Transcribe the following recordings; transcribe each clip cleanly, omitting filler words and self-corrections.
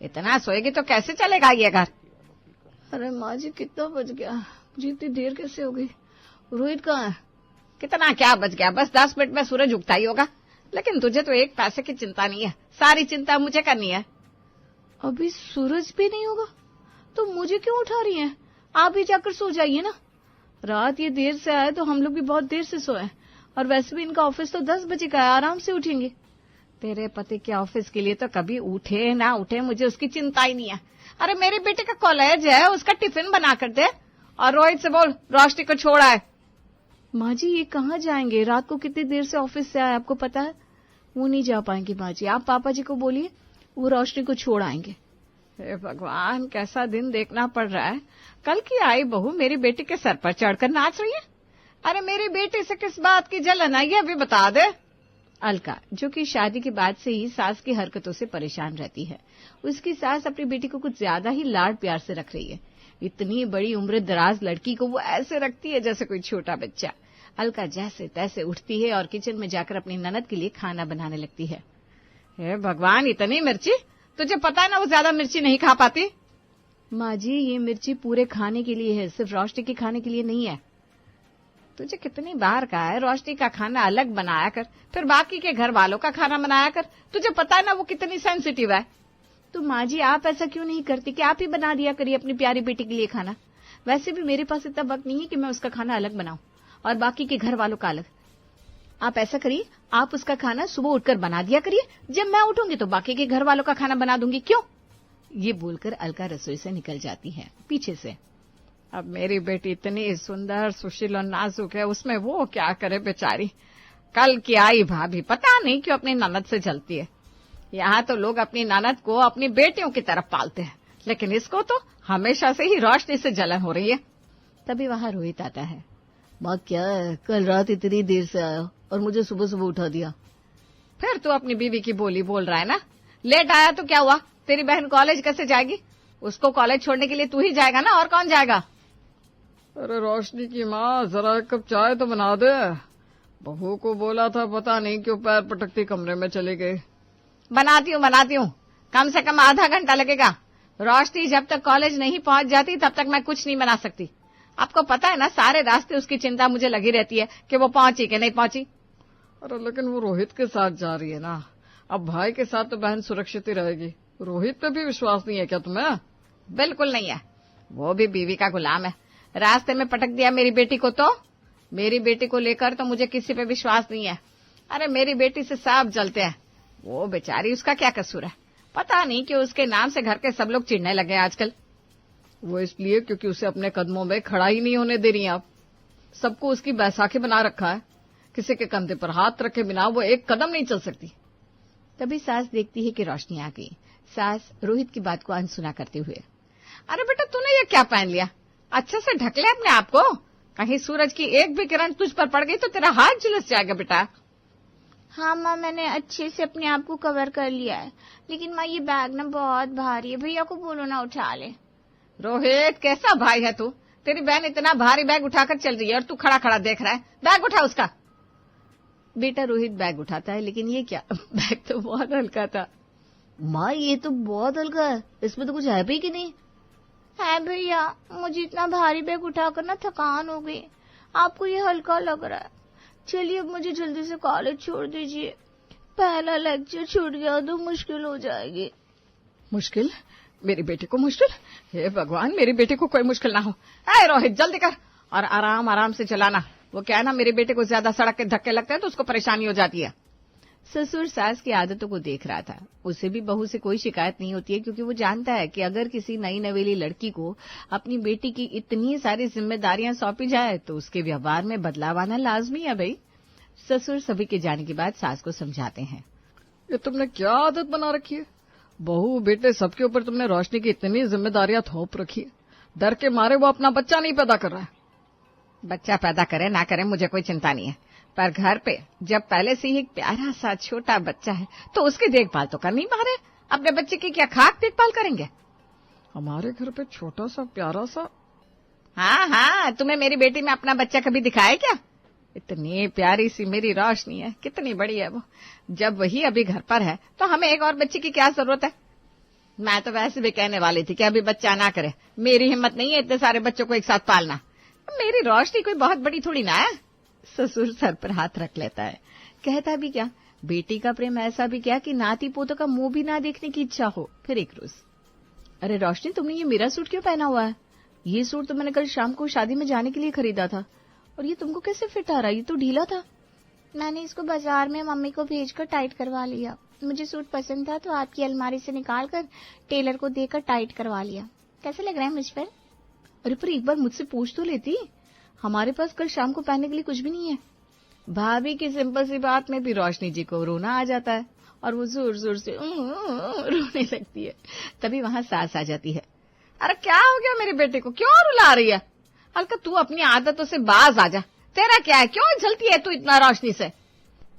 इतना सोएगी तो कैसे चलेगा ये घर? अरे माँ जी कितना बज गया, मुझे इतनी देर कैसे हो गई? रोहित कहाँ है? कितना क्या बच गया, बस 10 मिनट में सूरज उगता ही होगा। लेकिन तुझे तो एक पैसे की चिंता नहीं है, सारी चिंता मुझे करनी है। अभी सूरज भी नहीं होगा तो मुझे क्यों उठा रही हैं? आप ही जाकर सो जाइए ना। रात ये देर से आए तो हम लोग भी बहुत देर से सोए, और वैसे भी इनका ऑफिस तो 10 बजे का है, आराम से उठेंगे। तेरे पति के ऑफिस के लिए तो कभी उठे ना उठे मुझे उसकी चिंता ही नहीं है। अरे मेरे बेटे का कॉलेज है, उसका टिफिन बना कर दे, और रोहित से बोल रोशनी को छोड़ आए। माँ जी ये कहाँ जाएंगे? रात को कितनी देर से ऑफिस से आए आपको पता है? वो नहीं जा पाएंगे माँ जी, आप पापा जी को बोलिए वो रोशनी को छोड़ आएंगे। हे भगवान, कैसा दिन देखना पड़ रहा है। कल की आई बहू मेरी बेटी के सर पर चढ़कर नाच रही है। अरे मेरी बेटी से किस बात की जलन है ये भी बता दे। अलका, जो कि शादी के बाद से ही सास की हरकतों से परेशान रहती है, उसकी सास अपनी बेटी को कुछ ज्यादा ही लाड प्यार से रख रही है। इतनी बड़ी उम्र दराज लड़की को वो ऐसे रखती है जैसे कोई छोटा बच्चा। अलका जैसे तैसे उठती है और किचन में जाकर अपनी ननद के लिए खाना बनाने लगती है। हे भगवान, इतनी मिर्ची! तुझे पता है ना वो ज्यादा मिर्ची नहीं खा पाती। माँ जी ये मिर्ची पूरे खाने के लिए है, सिर्फ रोशनी के खाने के लिए नहीं है। तुझे कितनी बार कहा है रोशनी का खाना अलग बनाया कर, फिर बाकी के घर वालों का खाना बनाया कर। तुझे पता है ना वो कितनी सेंसिटिव है। तो माँ जी आप ऐसा क्यों नहीं करती कि आप ही बना दिया करिए अपनी प्यारी बेटी के लिए खाना। वैसे भी मेरे पास इतना वक्त नहीं है कि मैं उसका खाना अलग बनाऊं और बाकी के घर वालों का अलग। आप ऐसा करिए, आप उसका खाना सुबह उठकर बना दिया करिए, जब मैं उठूंगी तो बाकी के घर वालों का खाना बना दूंगी। क्यों? ये बोलकर अलका रसोई से निकल जाती है पीछे से। अब मेरी बेटी इतनी सुंदर सुशील और नाजुक है, उसमें वो क्या करे बेचारी। कल की आई भाभी पता नहीं क्यों अपनी ननद से जलती है। यहाँ तो लोग अपनी ननद को अपनी बेटियों की तरफ पालते हैं, लेकिन इसको तो हमेशा से ही रोशनी से जलन हो रही है। तभी वहाँ रोहित आता है। माँ क्या है, कल रात इतनी देर से आया और मुझे सुबह सुबह उठा दिया। फिर तू अपनी बीवी की बोली बोल रहा है ना। लेट आया तो क्या हुआ, तेरी बहन कॉलेज कैसे जाएगी? उसको कॉलेज छोड़ने के लिए तू ही जाएगा ना, और कौन जाएगा? अरे रोशनी की माँ, जरा एक कप चाय तो बना दे। बहू को बोला था, पता नहीं क्यों पैर पटकती कमरे में चली गई। बनाती हूँ, कम से कम आधा घंटा लगेगा। रोशनी जब तक कॉलेज नहीं पहुंच जाती तब तक मैं कुछ नहीं बना सकती। आपको पता है ना, सारे रास्ते उसकी चिंता मुझे लगी रहती है कि वो पहुंची कि नहीं पहुंची। अरे लेकिन वो रोहित के साथ जा रही है ना, अब भाई के साथ तो बहन सुरक्षित ही रहेगी। रोहित पे भी विश्वास नहीं है क्या तुम्हें? बिल्कुल नहीं है, वो भी बीवी का गुलाम है। रास्ते में पटक दिया मेरी बेटी को, तो मेरी बेटी को लेकर तो मुझे किसी पे विश्वास नहीं है। अरे मेरी बेटी से सब जलते हैं। वो बेचारी, उसका क्या कसूर है? पता नहीं कि उसके नाम से घर के सब लोग चिढ़ने लगे आजकल। वो इसलिए क्योंकि उसे अपने कदमों में खड़ा ही नहीं होने दे रही आप। सबको उसकी बैसाखी बना रखा है, किसी के कंधे पर हाथ रखे बिना वो एक कदम नहीं चल सकती। तभी सास देखती है कि रोशनी आ गई। सास रोहित की बात को अनसुना करते हुए, अरे बेटा तूने ये क्या पहन लिया? अच्छे से ढक ले अपने आप को, कहीं सूरज की एक भी किरण तुझ पर पड़ गई तो तेरा हाथ झुलस जाएगा बेटा। हाँ माँ, मैंने अच्छे से अपने आप को कवर कर लिया है, लेकिन माँ ये बैग ना बहुत भारी है, भैया को बोलो ना उठा ले। रोहित कैसा भाई है तू? तेरी बहन इतना भारी बैग उठाकर चल रही है और तू खड़ा खड़ा देख रहा है। बैग उठा उसका। बेटा रोहित बैग उठाता है, लेकिन ये क्या, बैग तो बहुत हल्का था। माँ ये तो बहुत हल्का है, इसमें तो कुछ है भी कि नहीं? है भैया, मुझे इतना भारी बैग उठाकर ना थकान हो गई, आपको ये हल्का लग रहा है। चलिए अब मुझे जल्दी से कॉलेज छोड़ दीजिए, पहला लेक्चर छूट गया तो मुश्किल हो जाएगी। मुश्किल? मेरी बेटी को मुश्किल? हे भगवान, मेरी बेटी को कोई मुश्किल ना हो। ऐ रोहित जल्दी कर और आराम आराम से चलाना। वो क्या है ना, मेरी बेटे को ज्यादा सड़क के धक्के लगते हैं तो उसको परेशानी हो जाती है। ससुर सास की आदतों को देख रहा था। उसे भी बहू से कोई शिकायत नहीं होती है, क्योंकि वो जानता है कि अगर किसी नई नवेली लड़की को अपनी बेटी की इतनी सारी जिम्मेदारियां सौंपी जाए तो उसके व्यवहार में बदलाव आना लाजमी है। भाई ससुर सभी के जाने के बाद सास को समझाते हैं, ये तुमने क्या आदत बना रखी है? बहू बेटे सबके ऊपर तुमने रोशनी की इतनी जिम्मेदारियां थोप रखी है, डर के मारे वो अपना बच्चा नहीं पैदा कर रहा है। बच्चा पैदा करे ना करे मुझे कोई चिंता नहीं है, पर घर पे जब पहले से ही एक प्यारा सा छोटा बच्चा है तो उसकी देखभाल तो करनी बाहर है। अपने बच्चे की क्या खाक देखभाल करेंगे? हमारे घर पे छोटा सा प्यारा सा? हाँ, तुम्हें मेरी बेटी में अपना बच्चा कभी दिखाया क्या? इतनी प्यारी सी मेरी रोशनी है, कितनी बड़ी है वो। जब वही अभी घर पर है तो हमें एक और बच्चे की क्या जरूरत है? मैं तो वैसे भी कहने वाली थी कि अभी बच्चा ना करे, मेरी हिम्मत नहीं है इतने सारे बच्चों को एक साथ पालना। मेरी रोशनी कोई बहुत बड़ी थोड़ी ना है। ससुर सर पर हाथ रख लेता है। कहता भी क्या, बेटी का प्रेम ऐसा भी क्या कि नाती पोतों का मुंह भी ना देखने की इच्छा हो। फिर एक रोज, अरे रोशनी, तुमने ये मेरा सूट क्यों पहना हुआ है? ये सूट तो मैंने कल शाम को शादी में जाने के लिए खरीदा था, और ये तुमको कैसे फिट आ रहा है? ये तो ढीला था। मैंने इसको बाजार में मम्मी को भेजकर टाइट करवा लिया। मुझे सूट पसंद था तो आपकी अलमारी से निकालकर टेलर को देकर टाइट करवा लिया। कैसे लग रहा है मुझ पर? अरे पर एक बार मुझसे पूछ तो लेती, हमारे पास कल शाम को पहनने के लिए कुछ भी नहीं है। भाभी की सिंपल सी बात में भी रोशनी जी को रोना आ जाता है और वो जोर जोर से रोने लगती है। तभी वहां सास आ जाती है। अरे क्या हो गया मेरे बेटे को, क्यों रुला रही है? अलका तू अपनी आदतों से बाज आ जा, तेरा क्या है, क्यों जलती है तू इतना रोशनी से?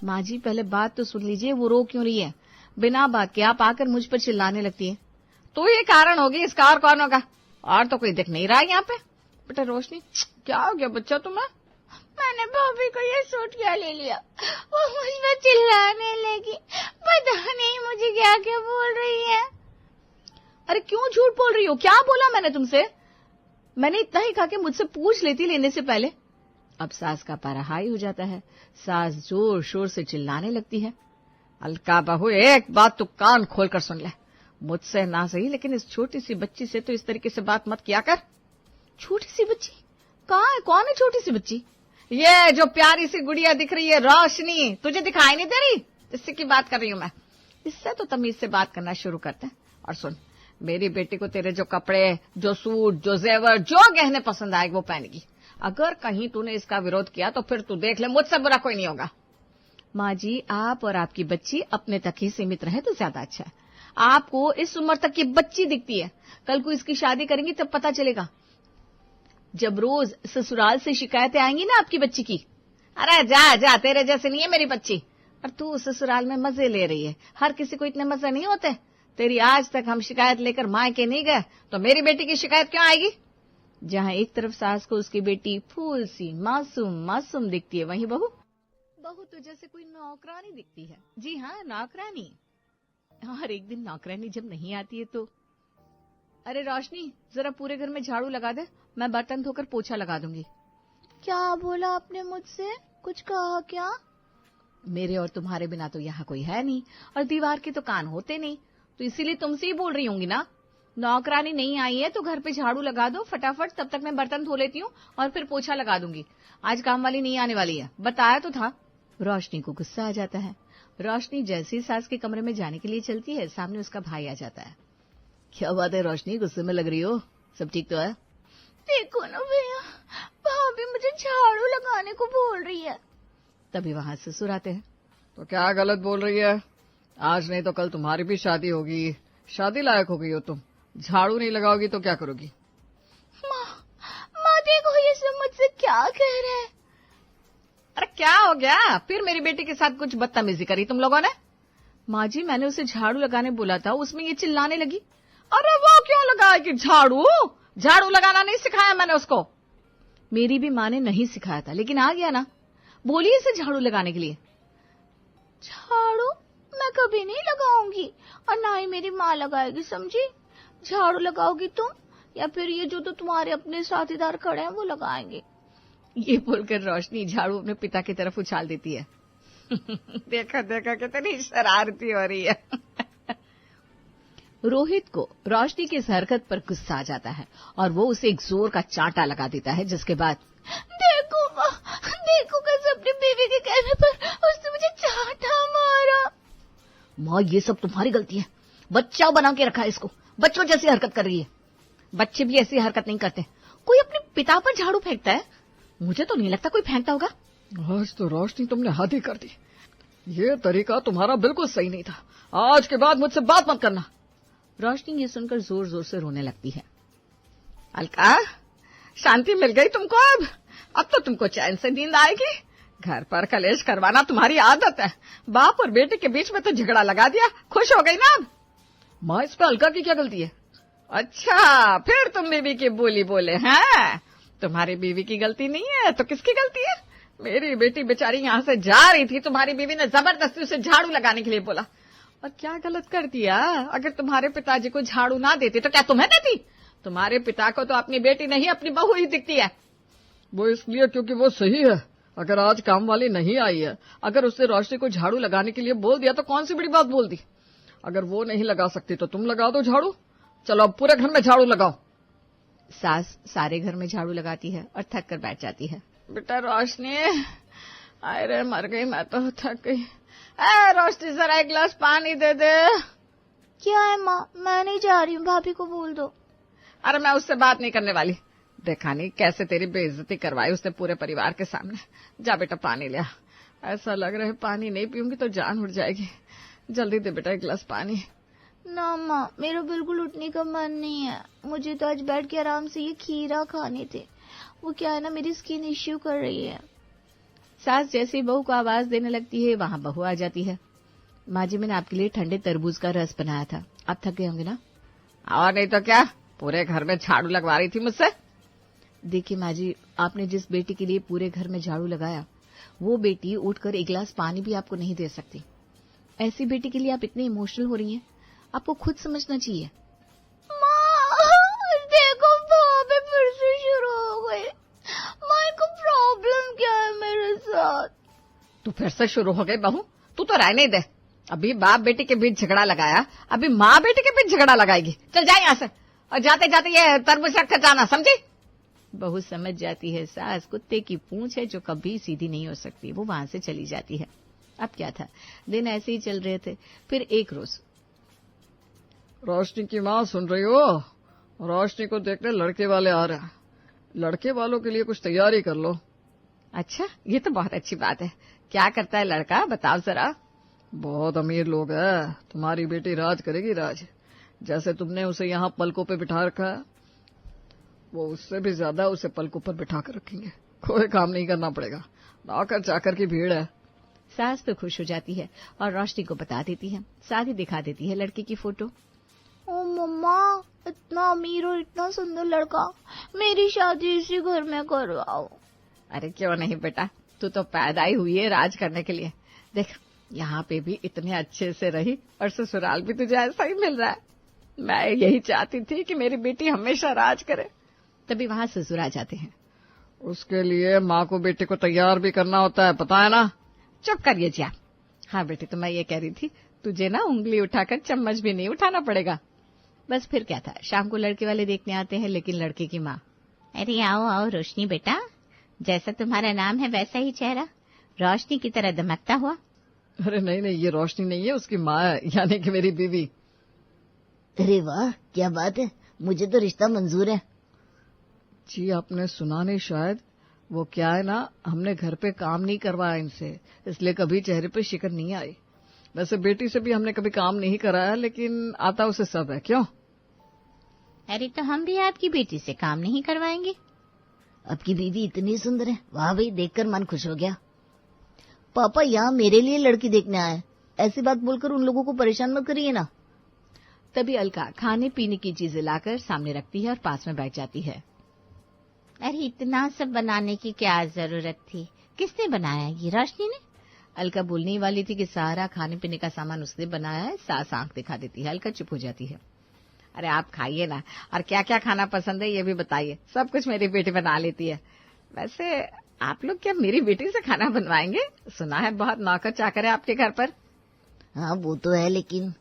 माँ जी पहले बात तो सुन लीजिए, वो रो क्यों रही है? बिना बात के आप आकर मुझ पर चिल्लाने लगती है। तो ये कारण होगी इसका, और कौन होगा? और तो कोई दिख नहीं रहा है यहाँ पे। बेटा रोशनी क्या हो गया बच्चा तुम्हें? मैंने भाभी को ये सूट क्या ले लिया, वो मुझ पर चिल्लाने लगी। पता नहीं मुझे क्या क्या बोल रही है। अरे क्यों झूठ बोल रही हो? क्या बोला मैंने तुमसे? मैंने इतना ही कहा कि मुझसे पूछ लेती लेने से पहले। अब सास का पारा हाई हो जाता है। सास जोर शोर से चिल्लाने लगती है। अलका बहू एक बात तू कान खोल कर सुन ले, मुझसे ना सही लेकिन इस छोटी सी बच्ची से तो इस तरीके से बात मत किया कर। छोटी सी बच्ची? कहाँ है, कौन है छोटी सी बच्ची? ये जो प्यारी सी गुड़िया दिख रही है रोशनी, तुझे दिखाई नहीं दे रही? इसी की बात कर रही हूँ मैं। इससे तो तमीज से बात करना शुरू करते हैं। और सुन, मेरी बेटी को तेरे जो कपड़े, जो सूट, जो जेवर, जो गहने पसंद आएगी वो पहनेगी। अगर कहीं तूने इसका विरोध किया तो फिर तू देख ले, मुझसे बुरा कोई नहीं होगा। माँ जी आप और आपकी बच्ची अपने तक ही सीमित रहे तो ज्यादा अच्छा है। आपको इस उम्र तक की बच्ची दिखती है, कल को इसकी शादी करेंगी तब पता चलेगा। जब रोज ससुराल से शिकायतें आएंगी ना आपकी बच्ची की। अरे जा जा, तेरे जैसे नहीं है मेरी बच्ची। और तू ससुराल में मजे ले रही है, हर किसी को इतने मजे नहीं होते। तेरी आज तक हम शिकायत लेकर मायके नहीं गए तो मेरी बेटी की शिकायत क्यों आएगी? जहाँ एक तरफ सास को उसकी बेटी फूल सी मासूम मासूम दिखती है, वहीं बहू तो जैसे कोई नौकरानी दिखती है। जी हाँ, नौकरानी। और एक दिन नौकरानी जब नहीं आती है तो, अरे रोशनी जरा पूरे घर में झाड़ू लगा दे, मैं बर्तन धोकर पोछा लगा दूंगी। क्या बोला आपने मुझसे? कुछ कहा क्या? मेरे और तुम्हारे बिना तो यहाँ कोई है नहीं, और दीवार के तो कान होते नहीं, तो इसीलिए तुमसे ही बोल रही होंगी ना। नौकरानी नहीं आई है तो घर पे झाड़ू लगा दो फटाफट, तब तक मैं बर्तन धो लेती हूँ और फिर पोछा लगा दूंगी। आज काम वाली नहीं आने वाली है, बताया तो था। रोशनी को गुस्सा आ जाता है। रोशनी जैसे ही सास के कमरे में जाने के लिए चलती है, सामने उसका भाई आ जाता है। क्या बात है रोशनी, गुस्से में लग रही हो? सब ठीक तो है? देखो ना भैया, भाभी मुझे झाड़ू लगाने को बोल रही है। तभी वहां ससुर आते हैं। तो क्या गलत बोल रही है? आज नहीं तो कल तुम्हारी भी शादी होगी, शादी लायक हो गई हो तुम। झाड़ू नहीं लगाओगी तो क्या करोगी? माँ देखो ये सब मुझसे क्या कह रहे हैं। अरे क्या हो गया? फिर मेरी बेटी के साथ कुछ बदतमीजी करी तुम लोगों ने? माँ जी मैंने उसे झाड़ू लगाने बोला था, उसमें ये चिल्लाने लगी। अरे वो क्यों लगाएगी झाड़ू? झाड़ू लगाना नहीं सिखाया मैंने उसको। मेरी भी माँ ने नहीं सिखाया था, लेकिन आ गया ना। बोलिए इसे झाड़ू लगाने के लिए। झाड़ू मैं कभी नहीं लगाऊंगी, और ना ही मेरी माँ लगाएगी, समझी? झाड़ू लगाओगी तुम या फिर ये जो तो तुम्हारे अपने साथीदार खड़े हैं वो लगाएंगे। ये बोलकर रोशनी झाड़ू अपने पिता की तरफ उछाल देती है। देखा देखा कितनी शरारती हो रही है। रोहित को रोशनी की इस हरकत पर गुस्सा आ जाता है और वो उसे एक जोर का चांटा लगा देता है, जिसके बाद देखो माँ, देखो कैसे अपनी बीवी के कहने पर उसने मुझे चांटा मारा। माँ ये सब तुम्हारी गलती है, बच्चा बना के रखा है इसको, बच्चों जैसी हरकत कर रही है। बच्चे भी ऐसी हरकत नहीं करते। कोई अपने पिता पर झाड़ू फेंकता है? मुझे तो नहीं लगता कोई फेंकता होगा। आज तो रोशनी तुमने हद ही कर दी। ये तरीका तुम्हारा बिल्कुल सही नहीं था। आज के बाद मुझसे बात मत करना। रोशनी ये सुनकर जोर जोर से रोने लगती है। अलका, शांति मिल गई तुमको? अब तो तुमको चैन से नींद आएगी। घर पर कलेश करवाना तुम्हारी आदत है। बाप और बेटे के बीच में तो झगड़ा लगा दिया, खुश हो गई ना अब? माँ इस पे अलका की क्या गलती है? अच्छा, फिर तुम बीवी की बोली बोले हैं? तुम्हारी बीवी की गलती नहीं है तो किसकी गलती है? मेरी बेटी बेचारी यहाँ से जा रही थी, तुम्हारी बीवी ने जबरदस्ती उसे झाड़ू लगाने के लिए बोला और क्या गलत कर दिया? अगर तुम्हारे पिताजी को झाड़ू ना देती तो क्या तुम्हें देती? तुम्हारे पिता को तो अपनी बेटी नहीं अपनी बहू ही दिखती है। वो इसलिए क्योंकि वो सही है। अगर आज काम वाली नहीं आई है, अगर उससे रोशनी को झाड़ू लगाने के लिए बोल दिया तो कौन सी बड़ी बात बोल दी। अगर वो नहीं लगा सकती तो तुम लगा दो झाड़ू। चलो अब पूरे घर में झाड़ू लगाओ। सास सारे घर में झाड़ू लगाती है और थक कर बैठ जाती है। बेटा रोशनी, अरे मर गई मैं तो, थक गई। ए रोशनी जरा एक गिलास पानी दे दे। क्या है माँ, मैं नहीं जा रही हूँ, भाभी को बोल दो। अरे मैं उससे बात नहीं करने वाली। देखा नहीं कैसे तेरी बेइज्जती करवाई उसने पूरे परिवार के सामने। जा बेटा पानी ले आ। ऐसा लग रहा है पानी नहीं पीऊंगी तो जान उड़ जाएगी। जल्दी दे बेटा एक गिलास पानी। ना माँ, मेरा बिल्कुल उठने का मन नहीं है। मुझे तो आज बैठ के आराम से ये खीरा खाने थे। वो क्या है ना, मेरी स्किन इश्यू कर रही है। सास जैसे ही बहू को आवाज देने लगती है, वहां बहू आ जाती है। माँ जी, मैंने आपके लिए ठंडे तरबूज का रस बनाया था, आप थक गए होंगे ना? और नहीं तो क्या, पूरे घर में झाड़ू लगवा रही थी मुझसे। देखिए माँ जी, आपने जिस बेटी के लिए पूरे घर में झाड़ू लगाया, वो बेटी उठकर एक गिलास पानी भी आपको नहीं दे सकती। ऐसी बेटी के लिए आप इतने इमोशनल हो रही हैं, आपको खुद समझना चाहिए। देखो भाभी फिर से शुरू हो गई। माँ को प्रॉब्लम क्या है मेरे साथ? तू फिर से शुरू हो गई बहू, तू तो रहने दे। अभी बाप बेटी के बीच झगड़ा लगाया, अभी माँ बेटी के बीच झगड़ा लगाएगी। चल जाए यहाँ से, और जाते जाते ये तरबूज रख कर जाना, समझी? बहू समझ जाती है सास कुत्ते की पूंछ है जो कभी सीधी नहीं हो सकती। वो वहां से चली जाती है। अब क्या था, दिन ऐसे ही चल रहे थे। फिर एक रोज रोशनी की माँ सुन रही हो? रोशनी को देखने लड़के वाले आ रहे हैं। लड़के वालों के लिए कुछ तैयारी कर लो। अच्छा, ये तो बहुत अच्छी बात है। क्या करता है लड़का, बताओ जरा। बहुत अमीर लोग हैं। तुम्हारी बेटी राज करेगी, राज। जैसे तुमने उसे यहाँ पलकों पे बिठा रखा है, वो उससे भी ज्यादा उसे पलकों पर बिठा कर रखेंगे। कोई काम नहीं करना पड़ेगा, नौकर चाकर की भीड़ है। सास तो खुश हो जाती है और रोशनी को बता देती है, साथ ही दिखा देती है लड़के की फोटो। ओ मम्मा, इतना अमीर और इतना सुंदर लड़का, मेरी शादी इसी घर में करवाओ। अरे क्यों नहीं बेटा, तू तो पैदा ही हुई है राज करने के लिए। देख, यहाँ पे भी इतने अच्छे से रही और ससुराल भी तुझे ऐसा ही मिल रहा है। मैं यही चाहती थी कि मेरी बेटी हमेशा राज करे। तभी वहां ससुर आ जाते हैं। उसके लिए माँ को बेटे को तैयार भी करना होता है, पता है ना? चुप करिए जी आप। हाँ बेटी, तो मैं ये कह रही थी, तुझे ना उंगली उठाकर चम्मच भी नहीं उठाना पड़ेगा। बस फिर क्या था, शाम को लड़के वाले देखने आते हैं, लेकिन लड़के की माँ, अरे आओ आओ रोशनी बेटा, जैसा तुम्हारा नाम है वैसा ही चेहरा, रोशनी की तरह दमकता हुआ। अरे नहीं नहीं, ये रोशनी नहीं है, उसकी माँ है, यानी कि मेरी बीवी। अरे वाह, क्या बात है, मुझे तो रिश्ता मंजूर है। जी आपने सुना नहीं शायद। वो क्या है ना, हमने घर पे काम नहीं करवाया इनसे, इसलिए कभी चेहरे पे शिकन नहीं आई। वैसे बेटी से भी हमने कभी काम नहीं कराया, लेकिन आता उसे सब है। क्यों? अरे तो हम भी आपकी बेटी से काम नहीं करवाएंगे। आपकी बीवी इतनी सुंदर है, वाह भाई, देखकर मन खुश हो गया। पापा यहाँ मेरे लिए लड़की देखने आए, ऐसी बात बोलकर उन लोगों को परेशान मत करिए ना। तभी अलका खाने पीने की चीजें लाकर सामने रखती है और पास में बैठ जाती है। अरे इतना सब बनाने की क्या जरूरत थी, किसने बनाया? ये रोशनी ने। अलका बोलने वाली थी कि सारा खाने पीने का सामान उसने बनाया है। सास आंख दिखा देती है, अलका चुप हो जाती है। अरे आप खाइए ना, और क्या क्या खाना पसंद है ये भी बताइए। सब कुछ मेरी बेटी बना लेती है। वैसे आप लोग क्या मेरी बेटी से खाना बनवाएंगे? सुना है बहुत नौकर चाकर है आपके घर पर। हाँ वो तो है, लेकिन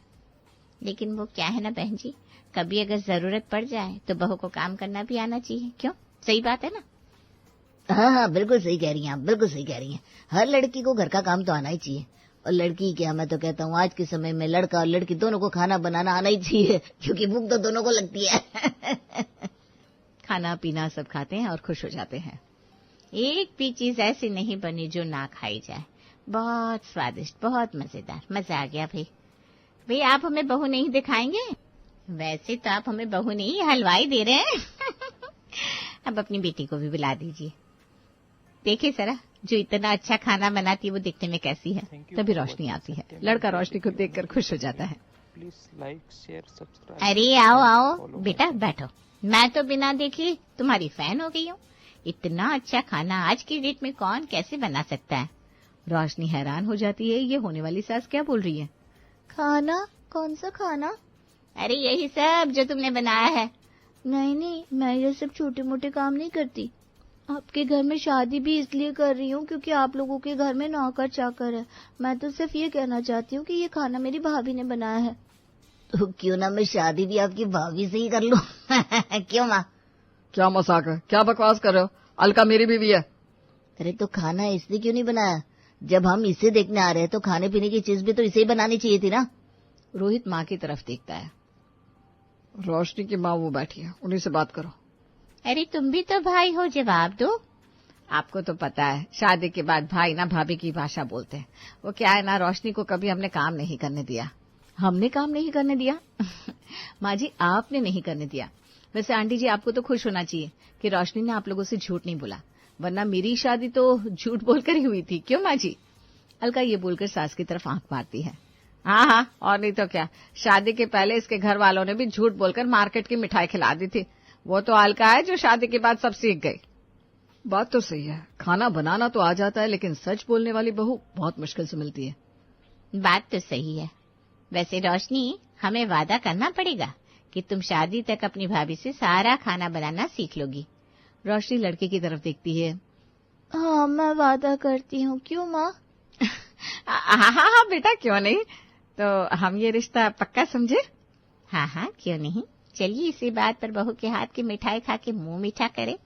वो क्या है ना बहन जी, कभी अगर जरूरत पड़ जाए तो बहू को काम करना भी आना चाहिए। क्यों, सही बात है ना? हाँ हाँ, बिल्कुल सही कह रही हैं आप, बिल्कुल सही कह रही हैं। हर लड़की को घर का काम तो आना ही चाहिए। और लड़की क्या, मैं तो कहता हूँ आज के समय में लड़का और लड़की दोनों को खाना बनाना आना ही चाहिए, क्योंकि भूख तो दोनों को लगती है। खाना पीना सब खाते हैं और खुश हो जाते हैं। एक भी चीज ऐसी नहीं बनी जो ना खाई जाए। बहुत स्वादिष्ट, बहुत मजेदार, मजा आ गया भाई। भाई आप हमें बहू नहीं दिखाएंगे? वैसे तो आप हमें बहू नहीं हलवाई दे रहे हैं। अब अपनी बेटी को भी बुला दीजिए, देखिए जरा जो इतना अच्छा खाना बनाती है वो दिखने में कैसी है। तभी रोशनी आती है, लड़का रोशनी को देखकर खुश हो जाता है। Please like share subscribe. अरे आओ आओ बेटा बैठो, मैं तो बिना देखे तुम्हारी फैन हो गई हूँ। इतना अच्छा खाना आज की डेट में कौन कैसे बना सकता है? रोशनी हैरान हो जाती है, ये होने वाली सास क्या बोल रही है। खाना? कौन सा खाना? अरे यही सब जो तुमने बनाया है। नहीं नहीं, मैं ये सब छोटे मोटे काम नहीं करती। आपके घर में शादी भी इसलिए कर रही हूँ क्योंकि आप लोगों के घर में नौकर चाकर है। मैं तो सिर्फ ये कहना चाहती हूँ कि ये खाना मेरी भाभी ने बनाया है। तो क्यों ना मैं शादी भी आपकी भाभी से ही कर लूं? क्यों माँ? क्या मजाक है, क्या बकवास कर रहे हो? अलका मेरी बीवी है। अरे तो खाना इसने क्यों नहीं बनाया? जब हम इसे देखने आ रहे हैं तो खाने पीने की चीज भी तो इसे ही बनानी चाहिए थी ना। रोहित माँ की तरफ देखता है। रोशनी की माँ वो बैठी है, उन्हीं से बात करो। अरे तुम भी तो भाई हो, जवाब दो। आपको तो पता है शादी के बाद भाई ना भाभी की भाषा बोलते हैं। वो क्या है ना, रोशनी को कभी हमने काम नहीं करने दिया। हमने काम नहीं करने दिया? माँ जी आपने नहीं करने दिया। वैसे आंटी जी आपको तो खुश होना चाहिए कि रोशनी ने आप लोगों से झूठ नहीं बोला, वरना मेरी शादी तो झूठ बोलकर ही हुई थी। क्यों माँ जी? अलका ये बोलकर सास की तरफ आंख मारती है। हाँ हाँ, और नहीं तो क्या। शादी के पहले इसके घर वालों ने भी झूठ बोलकर मार्केट की मिठाई खिला दी थी। वो तो अलका है जो शादी के बाद सब सीख गई। बात तो सही है, खाना बनाना तो आ जाता है, लेकिन सच बोलने वाली बहू बहुत मुश्किल से मिलती है। बात तो सही है। वैसे रोशनी, हमें वादा करना पड़ेगा कि तुम शादी तक अपनी भाभी से सारा खाना बनाना सीख लोगी। रोशनी लड़के की तरफ देखती है। हाँ, मैं वादा करती हूँ। क्यों माँ? हाँ हाँ बेटा, क्यों नहीं। तो हम ये रिश्ता पक्का समझे? हाँ हाँ, क्यों नहीं। चलिए इसी बात पर बहू के हाथ की मिठाई खा के मुंह मीठा करें।